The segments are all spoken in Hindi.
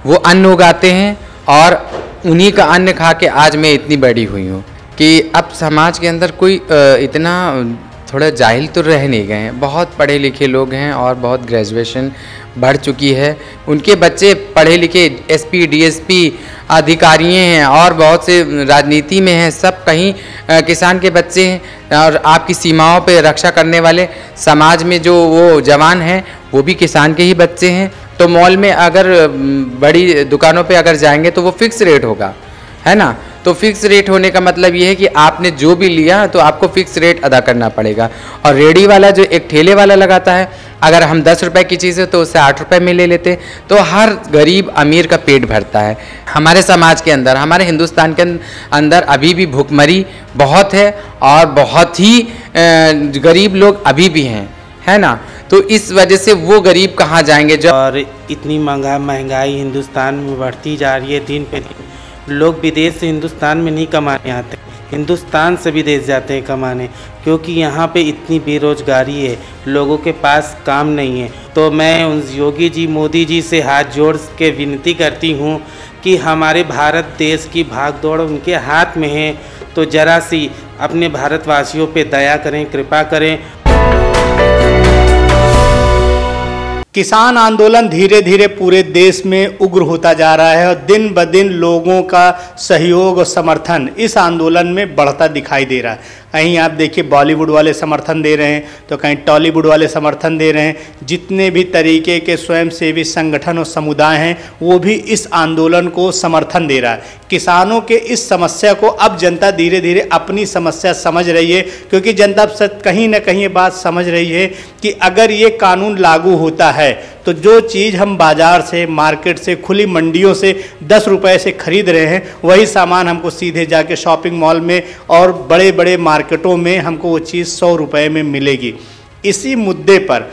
वो अन्न उगाते हैं और उन्हीं का अन्न खा के आज मैं इतनी बड़ी हुई हूँ कि अब समाज के अंदर कोई इतना थोड़ा जाहिल तो रह नहीं गए हैं। बहुत पढ़े लिखे लोग हैं और बहुत ग्रेजुएशन बढ़ चुकी है। उनके बच्चे पढ़े लिखे एसपी डीएसपी अधिकारी हैं और बहुत से राजनीति में हैं। सब कहीं किसान के बच्चे हैं और आपकी सीमाओं पे रक्षा करने वाले समाज में जो वो जवान हैं वो भी किसान के ही बच्चे हैं। तो मॉल में अगर बड़ी दुकानों पे अगर जाएंगे तो वो फिक्स रेट होगा, है ना। तो फिक्स रेट होने का मतलब ये है कि आपने जो भी लिया तो आपको फिक्स रेट अदा करना पड़ेगा। और रेडी वाला जो एक ठेले वाला लगाता है, अगर हम 10 रुपए की चीज़ है तो उससे 8 रुपए में ले लेते, तो हर गरीब अमीर का पेट भरता है। हमारे समाज के अंदर, हमारे हिंदुस्तान के अंदर अभी भी भूखमरी बहुत है और बहुत ही गरीब लोग अभी भी हैं, है ना। तो इस वजह से वो गरीब कहाँ जाएंगे जब और इतनी महंगाई हिंदुस्तान में बढ़ती जा रही है दिन पे दिन। लोग विदेश से हिंदुस्तान में नहीं कमाने आते, हिंदुस्तान से विदेश जाते हैं कमाने, क्योंकि यहाँ पे इतनी बेरोजगारी है, लोगों के पास काम नहीं है। तो मैं उन योगी जी मोदी जी से हाथ जोड़ के विनती करती हूँ कि हमारे भारत देश की भागदौड़ उनके हाथ में है, तो ज़रा सी अपने भारतवासियों पे दया करें, कृपा करें। किसान आंदोलन धीरे धीरे पूरे देश में उग्र होता जा रहा है और दिन ब दिन लोगों का सहयोग और समर्थन इस आंदोलन में बढ़ता दिखाई दे रहा है। कहीं आप देखिए बॉलीवुड वाले समर्थन दे रहे हैं तो कहीं टॉलीवुड वाले समर्थन दे रहे हैं। जितने भी तरीके के स्वयंसेवी संगठन और समुदाय हैं वो भी इस आंदोलन को समर्थन दे रहा है। किसानों के इस समस्या को अब जनता धीरे धीरे अपनी समस्या समझ रही है, क्योंकि जनता कहीं ना कहीं ये बात समझ रही है कि अगर ये कानून लागू होता है तो जो चीज़ हम बाज़ार से, मार्केट से, खुली मंडियों से 10 रुपए से खरीद रहे हैं वही सामान हमको सीधे जाके शॉपिंग मॉल में और बड़े बड़े मार्केटों में हमको वो चीज़ 100 रुपए में मिलेगी। इसी मुद्दे पर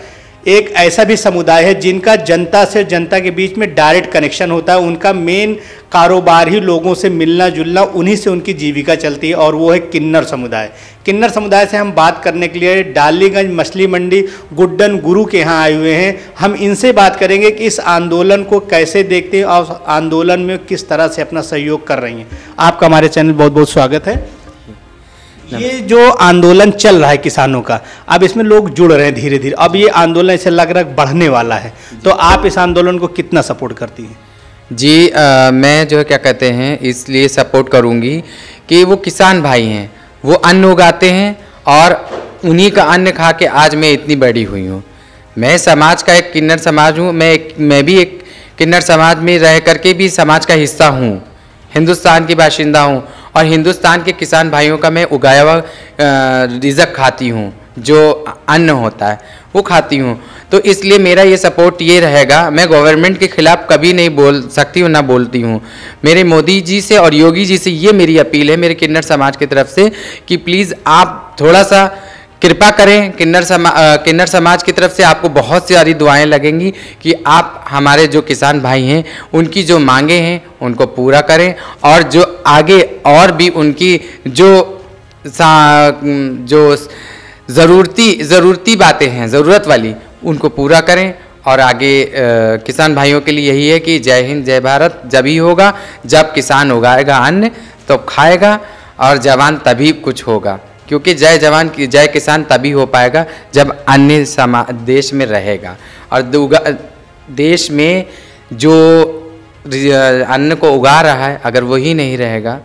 एक ऐसा भी समुदाय है जिनका जनता से, जनता के बीच में डायरेक्ट कनेक्शन होता है। उनका मेन कारोबार ही लोगों से मिलना जुलना, उन्हीं से उनकी जीविका चलती है और वो है किन्नर समुदाय। किन्नर समुदाय से हम बात करने के लिए डालीगंज मछली मंडी गुड्डन गुरु के यहाँ आए हुए हैं। हम इनसे बात करेंगे कि इस आंदोलन को कैसे देखते हैं और आंदोलन में किस तरह से अपना सहयोग कर रही हैं। आपका हमारे चैनल बहुत बहुत स्वागत है। ये जो आंदोलन चल रहा है किसानों का, अब इसमें लोग जुड़ रहे हैं धीरे धीरे, अब ये आंदोलन ऐसे लग रहा है बढ़ने वाला है, तो आप इस आंदोलन को कितना सपोर्ट करती हैं? जी मैं जो है क्या कहते हैं इसलिए सपोर्ट करूंगी कि वो किसान भाई हैं, वो अन्न उगाते हैं और उन्हीं का अन्न खा के आज मैं इतनी बड़ी हुई हूँ। मैं समाज का एक किन्नर समाज हूँ, मैं भी एक किन्नर समाज में रह करके भी समाज का हिस्सा हूँ, हिंदुस्तान की बाशिंदा हूँ और हिंदुस्तान के किसान भाइयों का मैं उगाया हुआ रिज़्क खाती हूँ, जो अन्न होता है वो खाती हूँ। तो इसलिए मेरा ये सपोर्ट ये रहेगा। मैं गवर्नमेंट के खिलाफ कभी नहीं बोल सकती हूँ, ना बोलती हूँ। मेरे मोदी जी से और योगी जी से ये मेरी अपील है मेरे किन्नर समाज की तरफ से कि प्लीज़ आप थोड़ा सा कृपा करें। किन्नर समाज की तरफ से आपको बहुत सारी दुआएं लगेंगी कि आप हमारे जो किसान भाई हैं उनकी जो मांगे हैं उनको पूरा करें और जो आगे और भी उनकी जो ज़रूरती बातें हैं, ज़रूरत वाली, उनको पूरा करें। और आगे किसान भाइयों के लिए यही है कि जय हिंद जय भारत जब ही होगा जब किसान उगाएगा अन्न तो खाएगा, और जवान तभी कुछ होगा, क्योंकि जय जवान की जय किसान तभी हो पाएगा जब अन्य देश में रहेगा। और देश में जो अन्न को उगा रहा है अगर वही नहीं रहेगा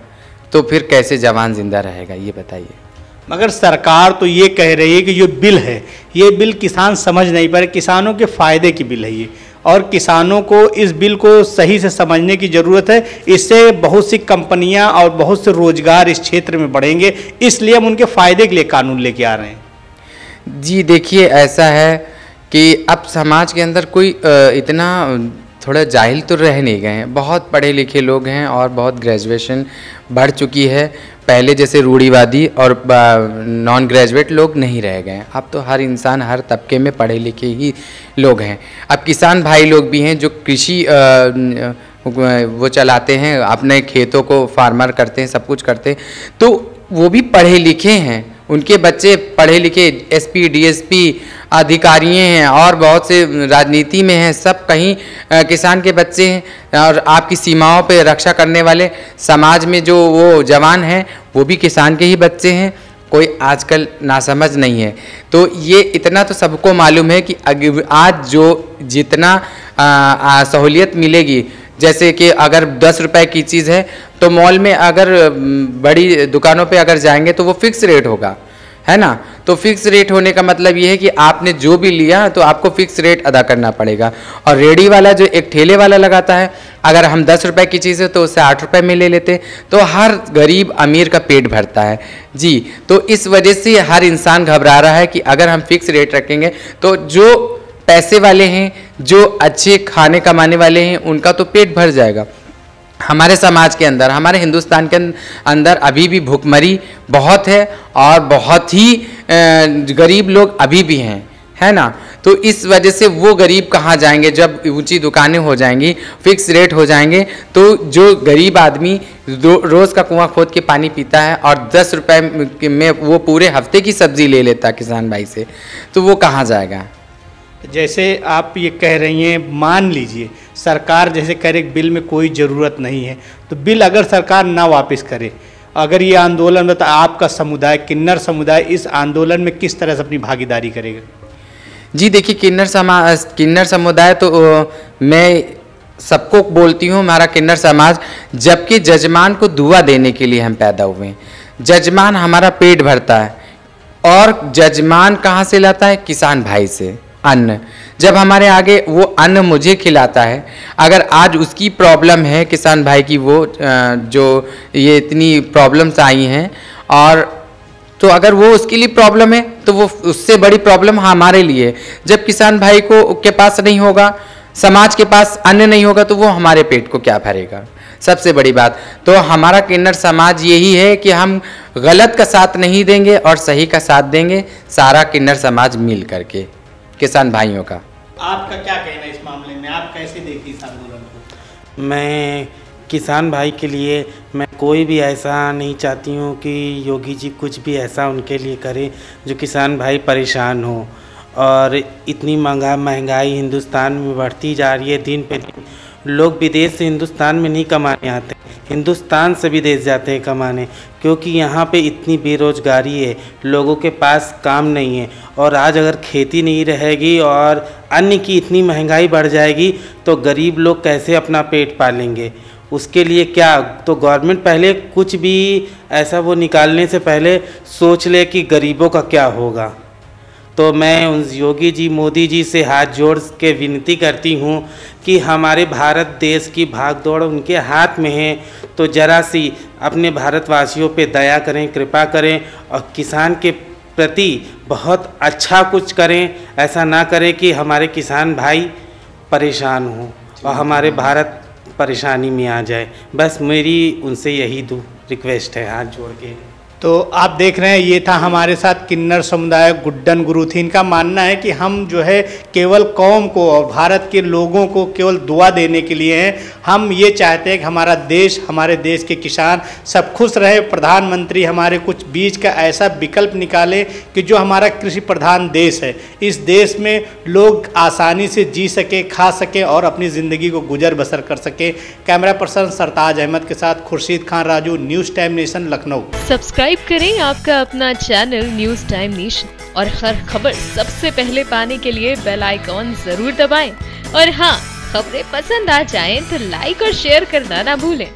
तो फिर कैसे जवान जिंदा रहेगा, ये बताइए। मगर सरकार तो ये कह रही है कि जो बिल है ये बिल किसान समझ नहीं पा रहे, किसानों के फायदे की बिल है ये, और किसानों को इस बिल को सही से समझने की ज़रूरत है। इससे बहुत सी कंपनियां और बहुत से रोजगार इस क्षेत्र में बढ़ेंगे, इसलिए हम उनके फ़ायदे के लिए कानून लेके आ रहे हैं। जी देखिए, ऐसा है कि अब समाज के अंदर कोई इतना थोड़ा जाहिल तो रह नहीं गए हैं। बहुत पढ़े लिखे लोग हैं और बहुत ग्रेजुएशन बढ़ चुकी है। पहले जैसे रूढ़िवादी और नॉन ग्रेजुएट लोग नहीं रह गए हैं। अब तो हर इंसान हर तबके में पढ़े लिखे ही लोग हैं। अब किसान भाई लोग भी हैं जो कृषि वो चलाते हैं, अपने खेतों को फार्मर करते हैं, सब कुछ करते हैं, तो वो भी पढ़े लिखे हैं। उनके बच्चे पढ़े लिखे एसपी डीएसपी अधिकारी हैं और बहुत से राजनीति में हैं, सब कहीं किसान के बच्चे हैं। और आपकी सीमाओं पे रक्षा करने वाले समाज में जो वो जवान हैं वो भी किसान के ही बच्चे हैं। कोई आजकल नासमझ नहीं है। तो ये इतना तो सबको मालूम है कि आज जो जितना सहूलियत मिलेगी, जैसे कि अगर 10 रुपए की चीज़ है तो मॉल में अगर बड़ी दुकानों पे अगर जाएंगे तो वो फिक्स रेट होगा, है ना। तो फिक्स रेट होने का मतलब ये है कि आपने जो भी लिया तो आपको फिक्स रेट अदा करना पड़ेगा। और रेडी वाला जो एक ठेले वाला लगाता है, अगर हम 10 रुपए की चीज़ है तो उससे 8 रुपए में ले लेते, तो हर गरीब अमीर का पेट भरता है जी। तो इस वजह से हर इंसान घबरा रहा है कि अगर हम फिक्स रेट रखेंगे तो जो पैसे वाले हैं, जो अच्छे खाने कमाने वाले हैं, उनका तो पेट भर जाएगा। हमारे समाज के अंदर, हमारे हिंदुस्तान के अंदर अभी भी भूखमरी बहुत है और बहुत ही गरीब लोग अभी भी हैं, है ना। तो इस वजह से वो गरीब कहाँ जाएंगे जब ऊंची दुकानें हो जाएंगी, फिक्स रेट हो जाएंगे, तो जो गरीब आदमी रोज़ का कुआं खोद के पानी पीता है और 10 रुपए में वो पूरे हफ्ते की सब्जी ले लेता किसान भाई से, तो वो कहाँ जाएगा। जैसे आप ये कह रही हैं, मान लीजिए सरकार जैसे कह रही बिल में कोई ज़रूरत नहीं है, तो बिल अगर सरकार ना वापस करे, अगर ये आंदोलन में, तो आपका समुदाय, किन्नर समुदाय, इस आंदोलन में किस तरह से अपनी भागीदारी करेगा? जी देखिए, किन्नर समुदाय तो मैं सबको बोलती हूँ, हमारा किन्नर समाज, जबकि जजमान को दुआ देने के लिए हम पैदा हुए हैं। जजमान हमारा पेट भरता है और जजमान कहाँ से लाता है? किसान भाई से अन्न। जब हमारे आगे वो अन्न मुझे खिलाता है, अगर आज उसकी प्रॉब्लम है किसान भाई की, वो जो ये इतनी प्रॉब्लम्स आई हैं, और तो अगर वो उसके लिए प्रॉब्लम है तो वो उससे बड़ी प्रॉब्लम हमारे लिए। जब किसान भाई को के पास नहीं होगा, समाज के पास अन्न नहीं होगा, तो वो हमारे पेट को क्या भरेगा? सबसे बड़ी बात तो हमारा किन्नर समाज यही है कि हम गलत का साथ नहीं देंगे और सही का साथ देंगे, सारा किन्नर समाज मिल करके किसान भाइयों का। आपका क्या कहना है इस मामले में? आप कैसे देखिए इस आंदोलन को? मैं किसान भाई के लिए मैं कोई भी ऐसा नहीं चाहती हूँ कि योगी जी कुछ भी ऐसा उनके लिए करे जो किसान भाई परेशान हो। और इतनी महंगाई हिंदुस्तान में बढ़ती जा रही है दिन पे दिन। लोग विदेश से हिंदुस्तान में नहीं कमाने आते, हिंदुस्तान से विदेश जाते हैं कमाने, क्योंकि यहाँ पे इतनी बेरोज़गारी है, लोगों के पास काम नहीं है। और आज अगर खेती नहीं रहेगी और अन्न की इतनी महंगाई बढ़ जाएगी तो गरीब लोग कैसे अपना पेट पालेंगे? उसके लिए क्या तो गवर्नमेंट पहले कुछ भी ऐसा वो निकालने से पहले सोच ले कि गरीबों का क्या होगा। तो मैं उन योगी जी, मोदी जी से हाथ जोड़ के विनती करती हूँ कि हमारे भारत देश की भागदौड़ उनके हाथ में है, तो ज़रा सी अपने भारतवासियों पे दया करें, कृपा करें और किसान के प्रति बहुत अच्छा कुछ करें। ऐसा ना करें कि हमारे किसान भाई परेशान हों और हमारे भारत परेशानी में आ जाए। बस मेरी उनसे यही रिक्वेस्ट है हाथ जोड़ के। तो आप देख रहे हैं, ये था हमारे साथ किन्नर समुदाय गुड्डन गुरुथी। इनका मानना है कि हम जो है केवल कौम को और भारत के लोगों को केवल दुआ देने के लिए हैं। हम ये चाहते हैं कि हमारा देश, हमारे देश के किसान सब खुश रहे। प्रधानमंत्री हमारे कुछ बीच का ऐसा विकल्प निकाले कि जो हमारा कृषि प्रधान देश है, इस देश में लोग आसानी से जी सके, खा सके और अपनी ज़िंदगी को गुजर बसर कर सके। कैमरा पर्सन सरताज अहमद के साथ Khurshid Khan Raju, news time nation, Lucknow. Subscribe करें आपका अपना चैनल न्यूज़ टाइम नेशन और हर खबर सबसे पहले पाने के लिए बेल आइकॉन जरूर दबाएं। और हाँ, खबरें पसंद आ जाएं तो लाइक और शेयर करना ना भूलें।